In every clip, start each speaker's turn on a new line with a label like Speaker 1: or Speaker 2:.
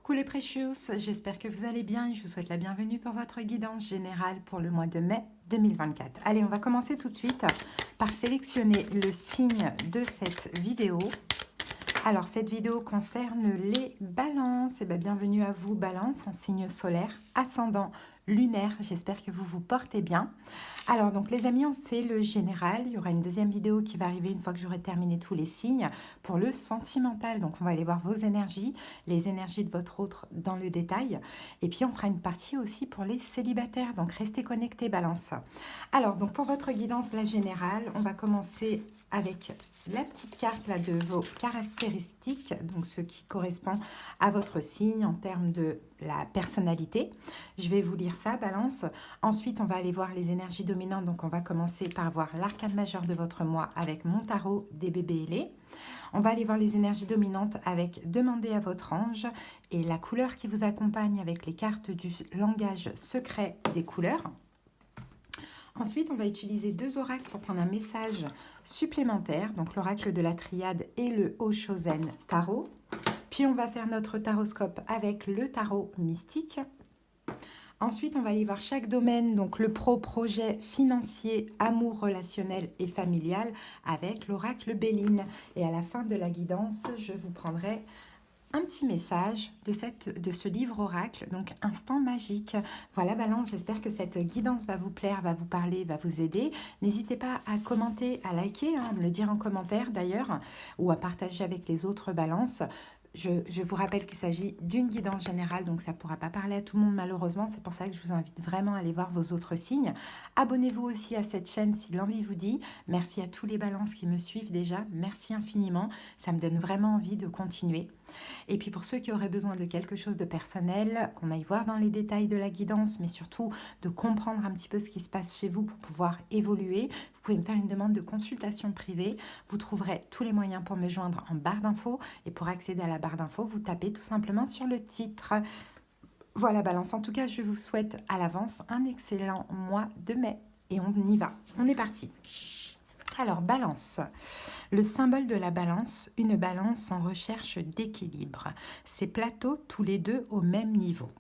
Speaker 1: Coucou les Precious, j'espère que vous allez bien et je vous souhaite la bienvenue pour votre guidance générale pour le mois de mai 2024. Allez, on va commencer tout de suite par sélectionner le signe de cette vidéo. Alors, cette vidéo concerne les balances. Et bien, bienvenue à vous, balance en signe solaire, ascendant, lunaire. J'espère que vous vous portez bien. Alors, donc, les amis, on fait le général. Il y aura une deuxième vidéo qui va arriver une fois que j'aurai terminé tous les signes pour le sentimental. Donc, on va aller voir vos énergies, les énergies de votre autre dans le détail. Et puis, on fera une partie aussi pour les célibataires. Donc, restez connectés, balance. Alors, donc, pour votre guidance, la générale, on va commencer avec la petite carte là de vos caractéristiques, donc ce qui correspond à votre signe en termes de la personnalité. Je vais vous lire ça, balance. Ensuite, on va aller voir les énergies dominantes. Donc, on va commencer par voir l'arcane majeur de votre mois avec mon tarot des bébés ailés. On va aller voir les énergies dominantes avec demander à votre ange et la couleur qui vous accompagne avec les cartes du langage secret des couleurs. Ensuite, on va utiliser deux oracles pour prendre un message supplémentaire, donc l'oracle de la triade et le Oshozen tarot. Puis, on va faire notre taroscope avec le tarot mystique. Ensuite, on va aller voir chaque domaine, donc le projet financier, amour relationnel et familial avec l'oracle Béline. Et à la fin de la guidance, je vous prendrai un petit message de ce livre oracle, donc Instant Magique. Voilà, balance, j'espère que cette guidance va vous plaire, va vous parler, va vous aider. N'hésitez pas à commenter, à liker, à me le dire en commentaire d'ailleurs, ou à partager avec les autres balances. Je vous rappelle qu'il s'agit d'une guidance générale, donc ça ne pourra pas parler à tout le monde malheureusement. C'est pour ça que je vous invite vraiment à aller voir vos autres signes. Abonnez-vous aussi à cette chaîne si l'envie vous dit. Merci à tous les balances qui me suivent déjà. Merci infiniment. Ça me donne vraiment envie de continuer. Et puis pour ceux qui auraient besoin de quelque chose de personnel, qu'on aille voir dans les détails de la guidance, mais surtout de comprendre un petit peu ce qui se passe chez vous pour pouvoir évoluer, vous pouvez me faire une demande de consultation privée. Vous trouverez tous les moyens pour me joindre en barre d'infos. Et pour accéder à la barre d'infos, vous tapez tout simplement sur le titre. Voilà, balance. En tout cas, je vous souhaite à l'avance un excellent mois de mai. Et on y va. On est parti. Alors, balance. Le symbole de la balance, une balance en recherche d'équilibre. Ces plateaux tous les deux au même niveau.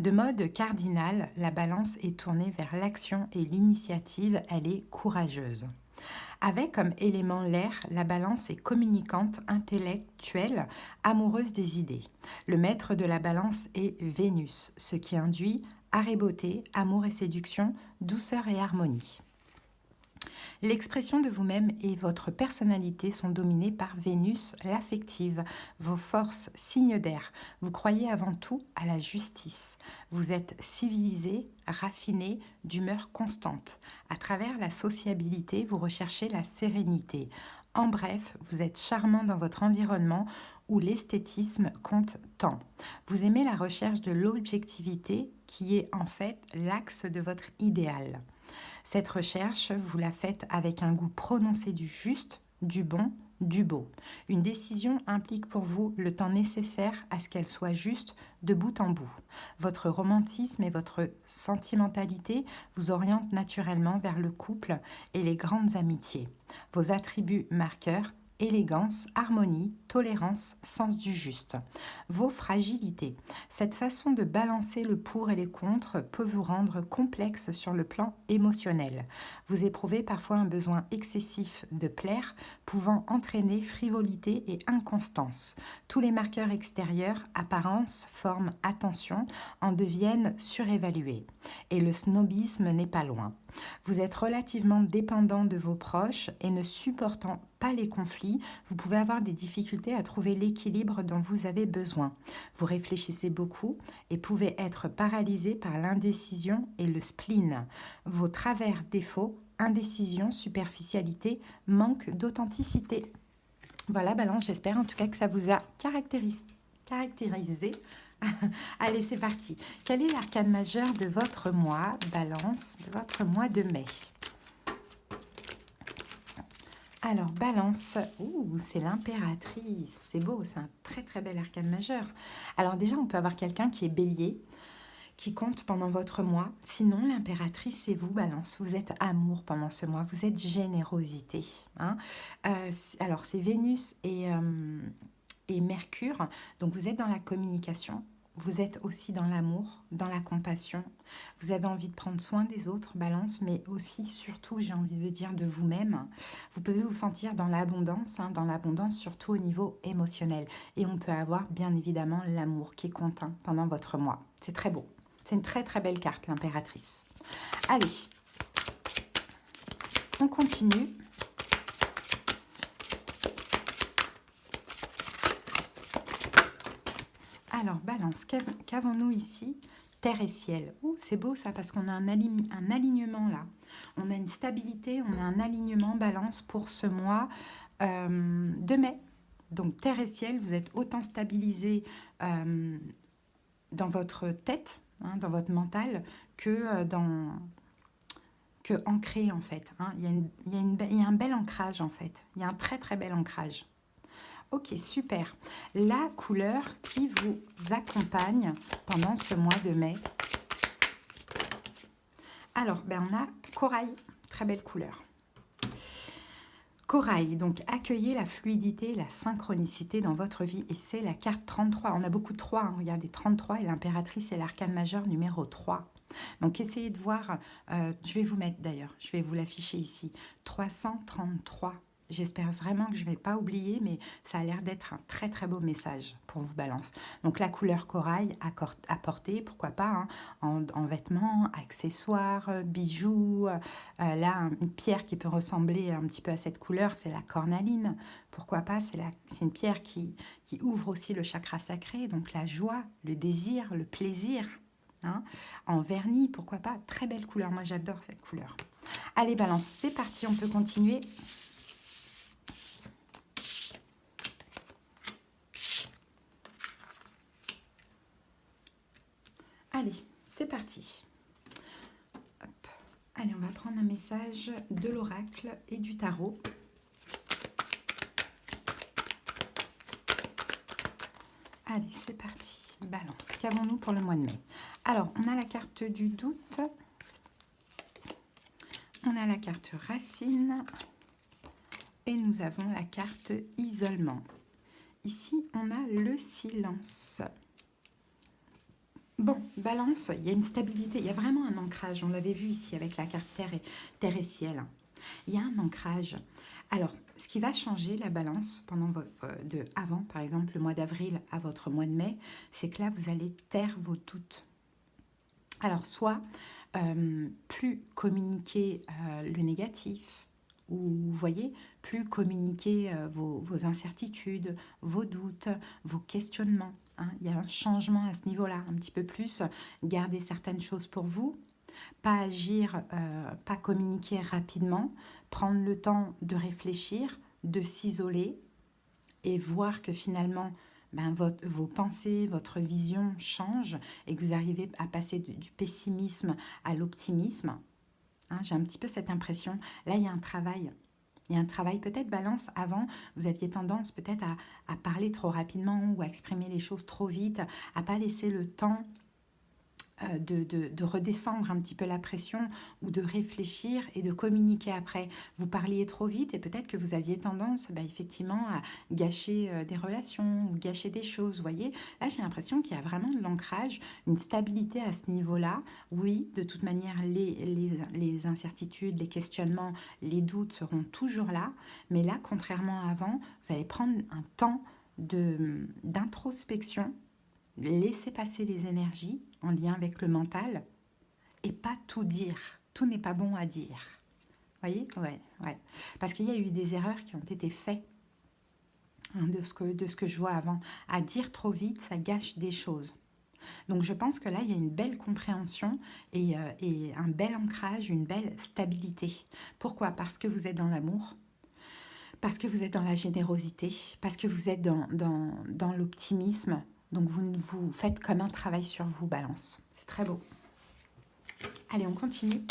Speaker 1: De mode cardinal, la balance est tournée vers l'action et l'initiative, elle est courageuse. Avec comme élément l'air, la balance est communicante, intellectuelle, amoureuse des idées. Le maître de la balance est Vénus, ce qui induit art et beauté, amour et séduction, douceur et harmonie. L'expression de vous-même et votre personnalité sont dominées par Vénus, l'affective, vos forces, signes d'air. Vous croyez avant tout à la justice. Vous êtes civilisé, raffiné, d'humeur constante. À travers la sociabilité, vous recherchez la sérénité. En bref, vous êtes charmant dans votre environnement où l'esthétisme compte tant. Vous aimez la recherche de l'objectivité qui est en fait l'axe de votre idéal. Cette recherche, vous la faites avec un goût prononcé du juste, du bon, du beau. Une décision implique pour vous le temps nécessaire à ce qu'elle soit juste de bout en bout. Votre romantisme et votre sentimentalité vous orientent naturellement vers le couple et les grandes amitiés. Vos attributs marqueurs: élégance, harmonie, tolérance, sens du juste. Vos fragilités. Cette façon de balancer le pour et les contre peut vous rendre complexe sur le plan émotionnel. Vous éprouvez parfois un besoin excessif de plaire, pouvant entraîner frivolité et inconstance. Tous les marqueurs extérieurs, apparence, forme, attention, en deviennent surévalués. Et le snobisme n'est pas loin. Vous êtes relativement dépendant de vos proches et ne supportant pas les conflits, vous pouvez avoir des difficultés à trouver l'équilibre dont vous avez besoin. Vous réfléchissez beaucoup et pouvez être paralysé par l'indécision et le spleen. Vos travers défauts, indécision, superficialité, manque d'authenticité. Voilà, balance, j'espère en tout cas que ça vous a caractérisé. Allez, c'est parti. Quel est l'arcane majeur de votre mois, balance, de votre mois de mai? Alors, balance, c'est l'impératrice. C'est beau, c'est un très très bel arcane majeur. Alors déjà, on peut avoir quelqu'un qui est bélier, qui compte pendant votre mois. Sinon, l'impératrice, c'est vous, balance. Vous êtes amour pendant ce mois, vous êtes générosité. Hein. Alors, c'est Vénus et Mercure. Donc, vous êtes dans la communication. vous êtes aussi dans l'amour, dans la compassion. Vous avez envie de prendre soin des autres, Balance, mais aussi, surtout, j'ai envie de dire, de vous-même. Vous pouvez vous sentir dans l'abondance, hein, dans l'abondance surtout au niveau émotionnel. Et on peut avoir, bien évidemment, l'amour qui est content pendant votre mois. C'est très beau. C'est une très, très belle carte, l'impératrice. Allez, on continue. Alors, Balance, qu'avons-nous ici? Terre et ciel. Oh, c'est beau ça, parce qu'on a un alignement là. On a une stabilité, on a un alignement, Balance, pour ce mois de mai. Donc, terre et ciel, vous êtes autant stabilisé dans votre tête, hein, dans votre mental, que ancré en fait. Hein. Il y a un bel ancrage en fait. Il y a un très très bel ancrage. Ok, super. La couleur qui vous accompagne pendant ce mois de mai. Alors, on a corail, très belle couleur. Corail, donc accueillez la fluidité, la synchronicité dans votre vie. Et c'est la carte 33. On a beaucoup de 3, hein. Regardez, 33 et l'impératrice et l'arcane majeur numéro 3. Donc essayez de voir, je vais vous mettre d'ailleurs, je vais vous l'afficher ici, 333. J'espère vraiment que je ne vais pas oublier, mais ça a l'air d'être un très très beau message pour vous, Balance. Donc la couleur corail à porter, pourquoi pas, hein, en vêtements, accessoires, bijoux. Là, une pierre qui peut ressembler un petit peu à cette couleur, c'est la cornaline. Pourquoi pas, c'est une pierre qui ouvre aussi le chakra sacré, donc la joie, le désir, le plaisir. Hein, en vernis, pourquoi pas, très belle couleur, moi j'adore cette couleur. Allez, Balance, c'est parti, on peut continuer. Allez, c'est parti. Hop. Allez, on va prendre un message de l'oracle et du tarot. Allez, c'est parti. Balance, qu'avons-nous pour le mois de mai? Alors, on a la carte du doute. On a la carte racine. Et nous avons la carte isolement. Ici, on a le silence. Bon, Balance, il y a une stabilité, il y a vraiment un ancrage. On l'avait vu ici avec la carte terre et ciel. Il y a un ancrage. Alors, ce qui va changer la Balance pendant avant, par exemple, le mois d'avril à votre mois de mai, c'est que là, vous allez taire vos doutes. Alors, soit plus communiquer le négatif, ou vous voyez, plus communiquer vos incertitudes, vos doutes, vos questionnements. Hein. Il y a un changement à ce niveau-là, un petit peu plus. Garder certaines choses pour vous, pas agir, pas communiquer rapidement, prendre le temps de réfléchir, de s'isoler et voir que finalement, vos pensées, votre vision change et que vous arrivez à passer du pessimisme à l'optimisme. Hein, j'ai un petit peu cette impression. Là, il y a un travail. Il y a un travail, peut-être Balance, avant, vous aviez tendance peut-être à parler trop rapidement ou à exprimer les choses trop vite, à ne pas laisser le temps de redescendre un petit peu la pression ou de réfléchir et de communiquer après. Vous parliez trop vite et peut-être que vous aviez tendance effectivement à gâcher des relations ou gâcher des choses, vous voyez. Là, j'ai l'impression qu'il y a vraiment de l'ancrage, une stabilité à ce niveau-là. Oui, de toute manière, les incertitudes, les questionnements, les doutes seront toujours là, mais là, contrairement à avant, vous allez prendre un temps d'introspection, laisser passer les énergies en lien avec le mental et pas tout dire. Tout n'est pas bon à dire. Vous voyez? Ouais. Parce qu'il y a eu des erreurs qui ont été faites, hein, de ce que je vois avant. À dire trop vite, ça gâche des choses. Donc je pense que là, il y a une belle compréhension et un bel ancrage, une belle stabilité. Pourquoi? Parce que vous êtes dans l'amour, parce que vous êtes dans la générosité, parce que vous êtes dans l'optimisme. Donc vous faites comme un travail sur vous, Balance. C'est très beau. Allez, on continue.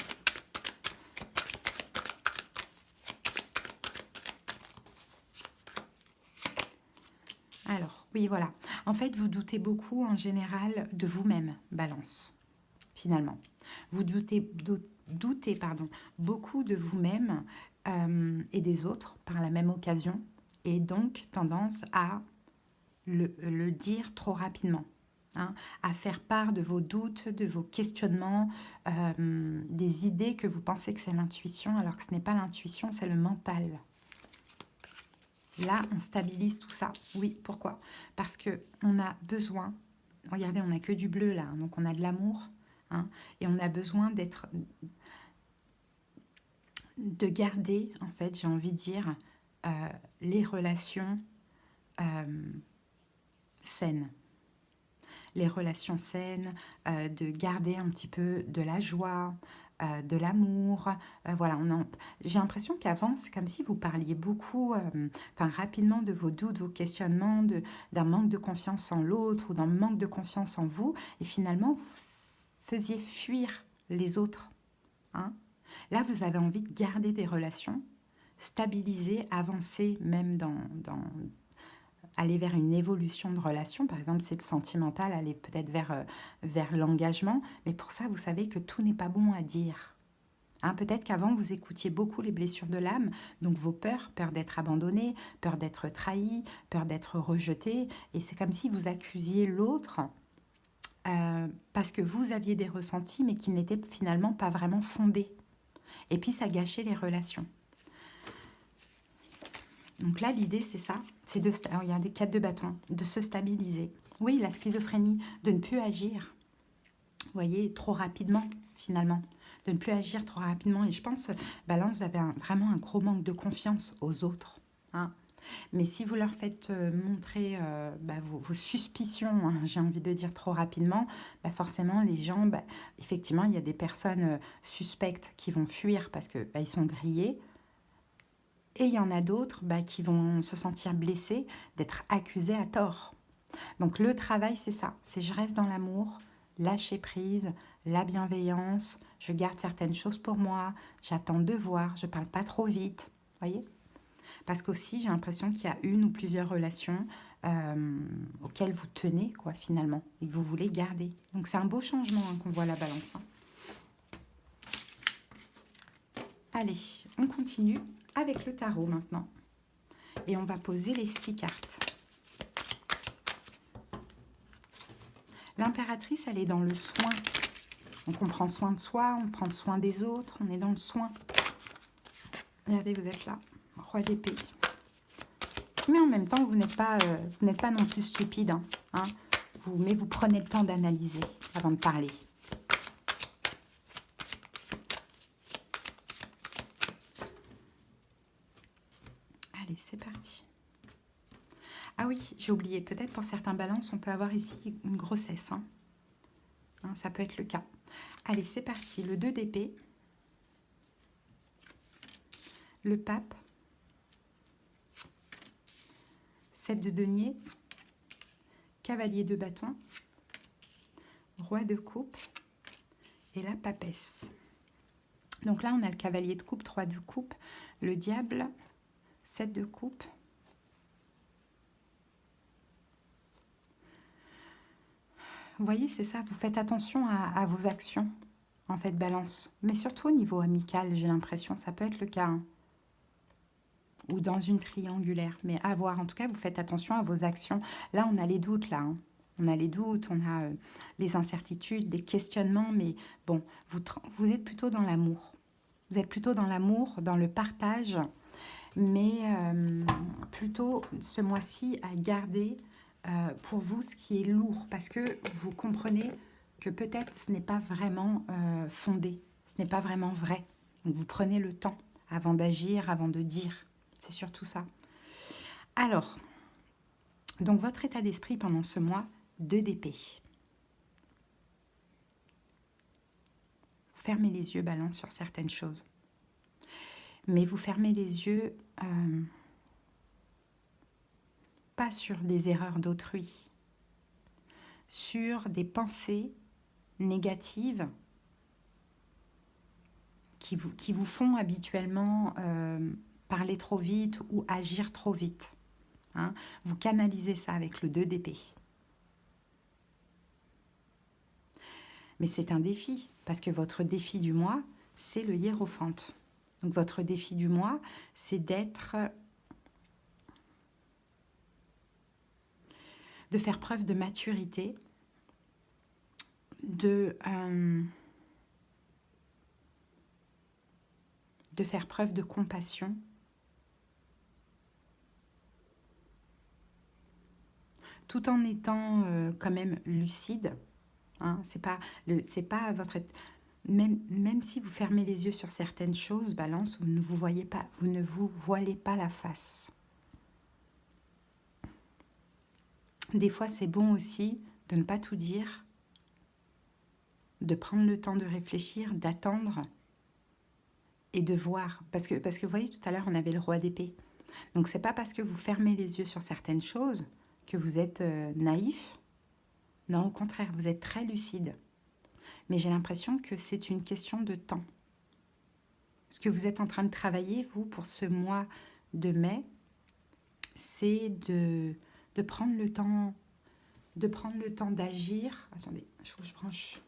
Speaker 1: Alors, oui, voilà. En fait, vous doutez beaucoup en général de vous-même, Balance, finalement. Vous doutez beaucoup de vous-même et des autres par la même occasion, et donc tendance à le dire trop rapidement. hein, à faire part de vos doutes, de vos questionnements, des idées que vous pensez que c'est l'intuition, alors que ce n'est pas l'intuition, c'est le mental. Là, on stabilise tout ça. Oui, pourquoi? Parce qu'on a besoin, regardez, on n'a que du bleu là, donc on a de l'amour, hein, et on a besoin de garder, en fait, j'ai envie de dire, les relations saines. Les relations saines, de garder un petit peu de la joie, de l'amour. Voilà, j'ai l'impression qu'avant, c'est comme si vous parliez beaucoup, rapidement de vos doutes, vos questionnements, d'un manque de confiance en l'autre ou d'un manque de confiance en vous. Et finalement, vous faisiez fuir les autres. Hein. Là, vous avez envie de garder des relations, stabiliser, avancer même aller vers une évolution de relation. Par exemple, c'est le sentimental, aller peut-être vers l'engagement. Mais pour ça, vous savez que tout n'est pas bon à dire. Hein, peut-être qu'avant, vous écoutiez beaucoup les blessures de l'âme, donc vos peurs, peur d'être abandonné, peur d'être trahi, peur d'être rejeté. Et c'est comme si vous accusiez l'autre parce que vous aviez des ressentis, mais qui n'étaient finalement pas vraiment fondés. Et puis, ça gâchait les relations. Donc là, l'idée, c'est ça, c'est de, regardez, 4 de bâton, de se stabiliser. Oui, la schizophrénie, de ne plus agir, vous voyez, trop rapidement, finalement. De ne plus agir trop rapidement. Et je pense, là, vous avez vraiment un gros manque de confiance aux autres. Hein. Mais si vous leur faites montrer vos suspicions, hein, j'ai envie de dire trop rapidement, forcément, les gens, effectivement, il y a des personnes suspectes qui vont fuir parce qu'ils sont grillés. Et il y en a d'autres qui vont se sentir blessés d'être accusés à tort. Donc le travail, c'est ça. C'est je reste dans l'amour, lâcher prise, la bienveillance, je garde certaines choses pour moi, j'attends de voir, je ne parle pas trop vite. Voyez ? Parce qu'aussi, j'ai l'impression qu'il y a une ou plusieurs relations auxquelles vous tenez, quoi, finalement, et que vous voulez garder. Donc c'est un beau changement qu'on voit la balance. Hein. Allez, on continue avec le tarot maintenant. Et on va poser les 6 cartes. L'impératrice, elle est dans le soin. Donc on prend soin de soi, on prend soin des autres, on est dans le soin. Regardez, vous êtes là, roi d'épée. Mais en même temps, vous n'êtes pas non plus stupide. Hein. Mais vous prenez le temps d'analyser avant de parler. Allez, c'est parti. Ah oui, j'ai oublié, peut-être pour certains balances, on peut avoir ici une grossesse. Hein. Hein, ça peut être le cas. Allez, c'est parti. Le 2 d'épée. Le pape. 7 de denier. Cavalier de bâton. Roi de coupe. Et la papesse. Donc là, on a le cavalier de coupe, 3 de coupe. Le diable, 7 de coupe. Vous voyez, c'est ça, vous faites attention à vos actions, en fait, balance. Mais surtout au niveau amical, j'ai l'impression, ça peut être le cas. Hein. Ou dans une triangulaire, mais à voir. En tout cas, vous faites attention à vos actions. Là, on a les doutes, là. Hein. On a les doutes, on a les incertitudes, des questionnements, mais bon, vous êtes plutôt dans l'amour. Vous êtes plutôt dans l'amour, dans le partage, mais plutôt ce mois-ci à garder... pour vous ce qui est lourd, parce que vous comprenez que peut-être ce n'est pas vraiment fondé, ce n'est pas vraiment vrai. Donc vous prenez le temps avant d'agir, avant de dire. C'est surtout ça. Alors, donc votre état d'esprit pendant ce mois, 2 d'épée. Vous fermez les yeux, balance, sur certaines choses. Mais vous fermez les yeux... pas sur des erreurs d'autrui, sur des pensées négatives qui vous font habituellement parler trop vite ou agir trop vite. Hein. Vous canalisez ça avec le 2 d'épée. Mais c'est un défi, parce que votre défi du mois, c'est le hiérophante. Donc votre défi du mois, c'est de faire preuve de maturité, de faire preuve de compassion, tout en étant quand même lucide. Hein, c'est pas votre... Même si vous fermez les yeux sur certaines choses, Balance, vous ne vous voyez pas, vous ne vous voilez pas la face. Des fois, c'est bon aussi de ne pas tout dire, de prendre le temps de réfléchir, d'attendre et de voir. Parce que vous voyez, tout à l'heure, on avait le roi d'épée. Donc, c'est pas parce que vous fermez les yeux sur certaines choses que vous êtes naïf. Non, au contraire, vous êtes très lucide. Mais j'ai l'impression que c'est une question de temps. Ce que vous êtes en train de travailler, vous, pour ce mois de mai, c'est de prendre le temps d'agir. Attendez, il faut que je branche.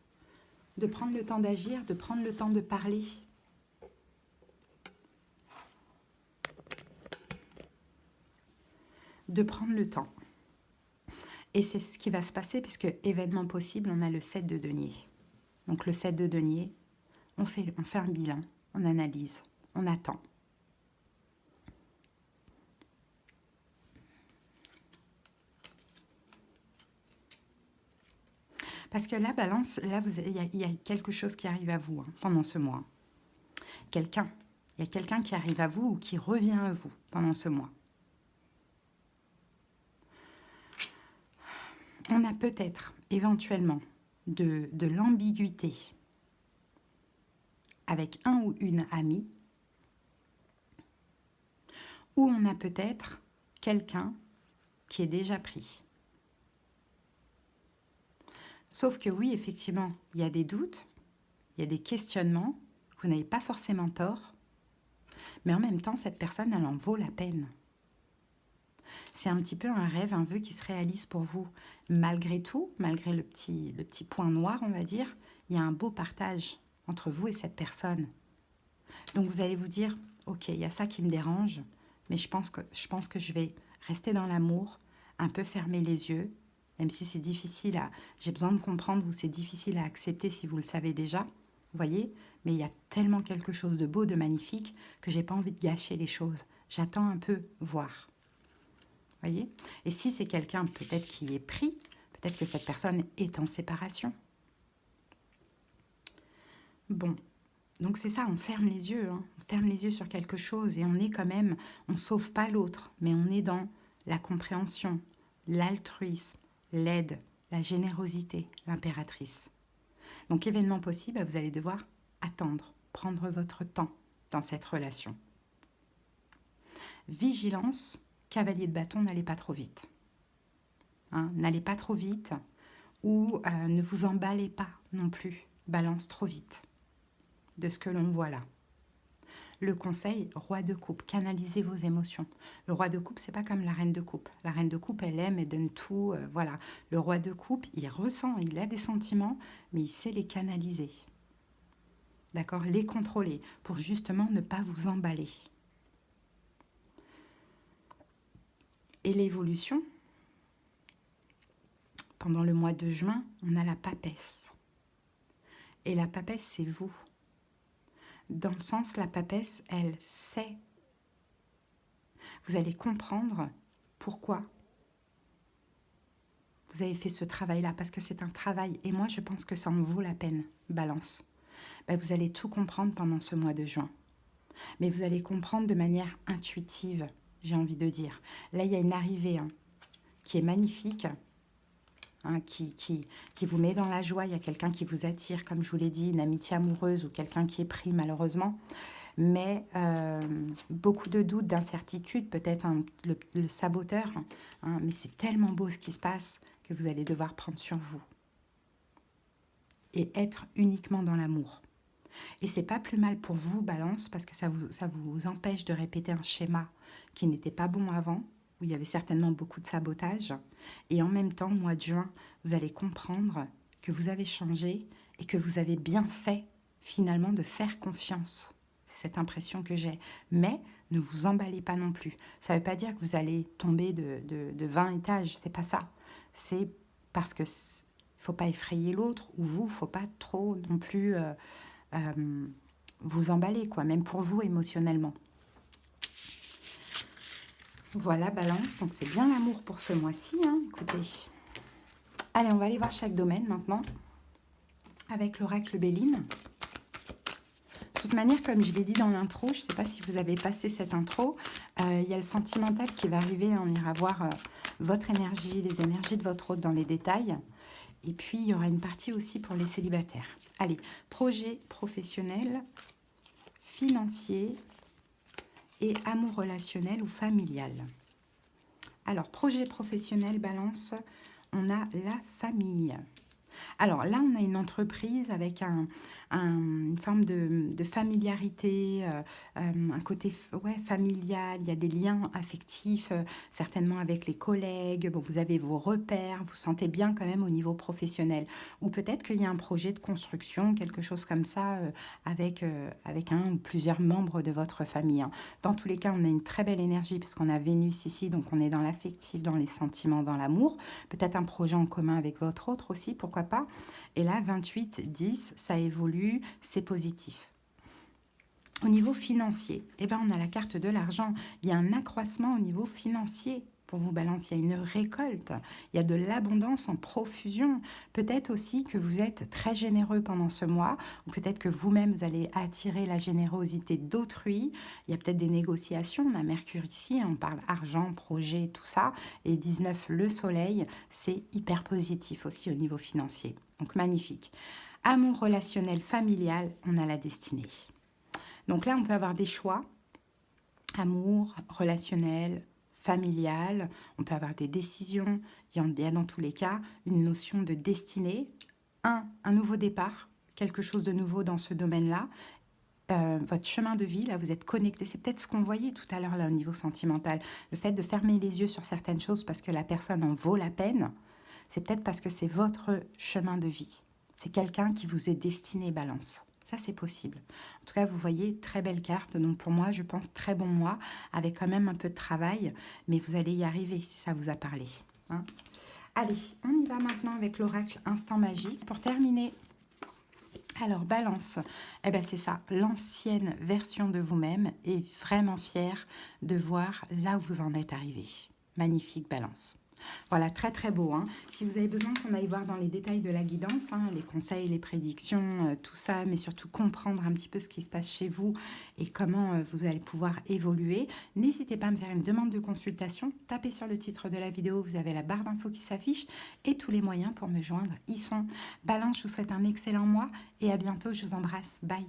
Speaker 1: De prendre le temps d'agir, de prendre le temps de parler. De prendre le temps. Et c'est ce qui va se passer puisque événement possible, on a le 7 de denier. Donc le 7 de denier, on fait un bilan, on analyse, on attend. Parce que la balance, là, il y a quelque chose qui arrive à vous hein, pendant ce mois. Il y a quelqu'un qui arrive à vous ou qui revient à vous pendant ce mois. On a peut-être, éventuellement, de l'ambiguïté avec un ou une amie, ou on a peut-être quelqu'un qui est déjà pris. Sauf que oui, effectivement, il y a des doutes, il y a des questionnements, vous n'avez pas forcément tort, mais en même temps, cette personne, elle en vaut la peine. C'est un petit peu un rêve, un vœu qui se réalise pour vous. Malgré tout, malgré le petit point noir, on va dire, il y a un beau partage entre vous et cette personne. Donc vous allez vous dire, ok, il y a ça qui me dérange, mais je pense que je vais rester dans l'amour, un peu fermer les yeux, même si c'est difficile à... J'ai besoin de comprendre ou c'est difficile à accepter si vous le savez déjà, vous voyez, mais il y a tellement quelque chose de beau, de magnifique, que j'ai pas envie de gâcher les choses. J'attends un peu voir. Voyez? Et si c'est quelqu'un peut-être qui est pris, peut-être que cette personne est en séparation. Bon, donc c'est ça, on ferme les yeux, hein. On ferme les yeux sur quelque chose et on est quand même, on ne sauve pas l'autre, mais on est dans la compréhension, l'altruisme, l'aide, la générosité, l'impératrice. Donc événement possible, vous allez devoir attendre, prendre votre temps dans cette relation. Vigilance, cavalier de bâton, n'allez pas trop vite. Hein, n'allez pas trop vite ou ne vous emballez pas non plus, balance trop vite de ce que l'on voit là. Le conseil, roi de coupe, canalisez vos émotions. Le roi de coupe, c'est pas comme la reine de coupe. La reine de coupe, elle aime, elle donne tout, voilà. Le roi de coupe, il ressent, il a des sentiments, mais il sait les canaliser. D'accord? Les contrôler pour justement ne pas vous emballer. Et l'évolution, pendant le mois de juin, on a la papesse. Et la papesse, c'est vous. Dans le sens, la papesse, elle sait. Vous allez comprendre pourquoi vous avez fait ce travail-là, parce que c'est un travail. Et moi, je pense que ça en vaut la peine, balance. Ben, vous allez tout comprendre pendant ce mois de juin. Mais vous allez comprendre de manière intuitive, j'ai envie de dire. Là, il y a une arrivée qui est magnifique, qui vous met dans la joie. Il y a quelqu'un qui vous attire, comme je vous l'ai dit, une amitié amoureuse ou quelqu'un qui est pris malheureusement. Mais beaucoup de doutes, d'incertitudes, peut-être le saboteur. Mais c'est tellement beau ce qui se passe que vous allez devoir prendre sur vous. Et être uniquement dans l'amour. Et c'est pas plus mal pour vous, balance, parce que ça vous empêche de répéter un schéma qui n'était pas bon avant, où il y avait certainement beaucoup de sabotage. Et en même temps, mois de juin, vous allez comprendre que vous avez changé et que vous avez bien fait, finalement, de faire confiance. C'est cette impression que j'ai. Mais ne vous emballez pas non plus. Ça ne veut pas dire que vous allez tomber de 20 étages, c'est pas ça. C'est parce que ne faut pas effrayer l'autre, ou vous, il ne faut pas trop non plus vous emballer, quoi, même pour vous émotionnellement. Voilà, Balance, donc c'est bien l'amour pour ce mois-ci, hein, écoutez. Allez, on va aller voir chaque domaine maintenant, avec l'oracle Béline. De toute manière, comme je l'ai dit dans l'intro, je ne sais pas si vous avez passé cette intro, il y a le sentimental qui va arriver, on ira voir votre énergie, les énergies de votre hôte dans les détails. Et puis, il y aura une partie aussi pour les célibataires. Allez, projet professionnel, financier et amour relationnel ou familial. Alors, projet professionnel, Balance, on a la famille. Alors là, on a une entreprise avec une forme de familiarité, un côté familial, il y a des liens affectifs, certainement avec les collègues, bon, vous avez vos repères, vous sentez bien quand même au niveau professionnel. Ou peut-être qu'il y a un projet de construction, quelque chose comme ça, avec un ou plusieurs membres de votre famille, hein. Dans tous les cas, on a une très belle énergie puisqu'on a Vénus ici, donc on est dans l'affectif, dans les sentiments, dans l'amour. Peut-être un projet en commun avec votre autre aussi, pourquoi pas. Et là, 28, 10, ça évolue, c'est positif. Au niveau financier, eh ben, on a la carte de l'argent. Il y a un accroissement au niveau financier. Pour vous, Balance, il y a une récolte, il y a de l'abondance en profusion. Peut-être aussi que vous êtes très généreux pendant ce mois, ou peut-être que vous-même, vous allez attirer la générosité d'autrui. Il y a peut-être des négociations, on a Mercure ici, on parle argent, projet, tout ça. Et 19, le soleil, c'est hyper positif aussi au niveau financier. Donc magnifique. Amour relationnel, familial, on a la destinée. Donc là, on peut avoir des choix. Amour, relationnel, familial, on peut avoir des décisions, il y a dans tous les cas une notion de destinée, un nouveau départ, quelque chose de nouveau dans ce domaine-là, votre chemin de vie, là vous êtes connecté, c'est peut-être ce qu'on voyait tout à l'heure là au niveau sentimental, le fait de fermer les yeux sur certaines choses parce que la personne en vaut la peine, c'est peut-être parce que c'est votre chemin de vie, c'est quelqu'un qui vous est destiné, Balance. Ça, c'est possible. En tout cas, vous voyez, très belle carte. Donc, pour moi, je pense très bon mois, avec quand même un peu de travail. Mais vous allez y arriver si ça vous a parlé, hein. Allez, on y va maintenant avec l'oracle Instant Magique. Pour terminer, alors, Balance, eh ben, c'est ça, l'ancienne version de vous-même est vraiment fière de voir là où vous en êtes arrivé. Magnifique, Balance. Voilà, très très beau, hein. Si vous avez besoin qu'on aille voir dans les détails de la guidance, hein, les conseils, les prédictions, tout ça, mais surtout comprendre un petit peu ce qui se passe chez vous et comment vous allez pouvoir évoluer, n'hésitez pas à me faire une demande de consultation. Tapez sur le titre de la vidéo, vous avez la barre d'infos qui s'affiche et tous les moyens pour me joindre y sont. Balance, je vous souhaite un excellent mois et à bientôt, je vous embrasse. Bye.